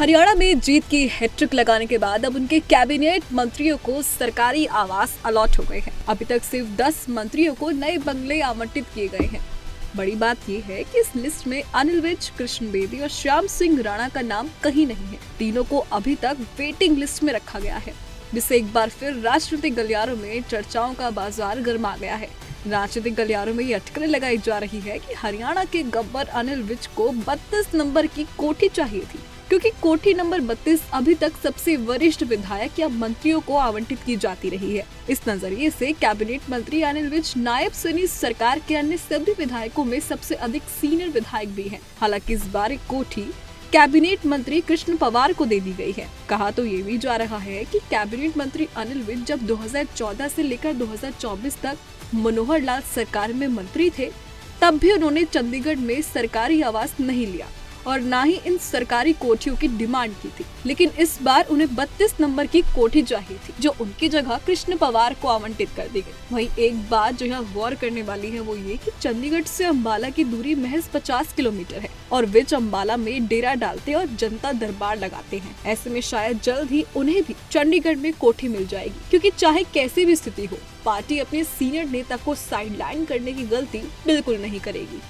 हरियाणा में जीत की हैट्रिक लगाने के बाद अब उनके कैबिनेट मंत्रियों को सरकारी आवास अलॉट हो गए हैं। अभी तक सिर्फ 10 मंत्रियों को नए बंगले आवंटित किए गए हैं। बड़ी बात यह है कि इस लिस्ट में अनिल विज, कृष्ण बेदी और श्याम सिंह राणा का नाम कहीं नहीं है। तीनों को अभी तक वेटिंग लिस्ट में रखा गया है, जिससे एक बार फिर राजनीतिक गलियारों में चर्चाओं का बाजार गर्मा गया है। राजनीतिक गलियारों में ये अटकलें लगाई जा रही है कि हरियाणा के गब्बर अनिल विज को 32 नंबर की कोठी चाहिए थी, क्योंकि कोठी नंबर 32 अभी तक सबसे वरिष्ठ विधायक या मंत्रियों को आवंटित की जाती रही है। इस नजरिए से कैबिनेट मंत्री अनिल विज नायब सैनी सरकार के अन्य सभी विधायकों में सबसे अधिक सीनियर विधायक भी हैं। हालांकि इस बार एक कोठी कैबिनेट मंत्री कृष्ण पवार को दे दी गई है। कहा तो ये भी जा रहा है कि कैबिनेट मंत्री अनिल विज जब 2014 से लेकर 2024 तक मनोहर लाल सरकार में मंत्री थे, तब भी उन्होंने चंडीगढ़ में सरकारी आवास नहीं लिया और ना ही इन सरकारी कोठियों की डिमांड की थी। लेकिन इस बार उन्हें 32 नंबर की कोठी चाहिए थी, जो उनकी जगह कृष्ण पवार को आवंटित कर दी गई। वहीं एक बात जो यहाँ गौर करने वाली है वो ये कि चंडीगढ़ से अंबाला की दूरी महज 50 किलोमीटर है और विज अंबाला में डेरा डालते और जनता दरबार लगाते हैं। ऐसे में शायद जल्द ही उन्हें भी चंडीगढ़ में कोठी मिल जाएगी, क्योंकि चाहे कैसी भी स्थिति हो, पार्टी अपने सीनियर नेता को साइडलाइन करने की गलती बिल्कुल नहीं करेगी।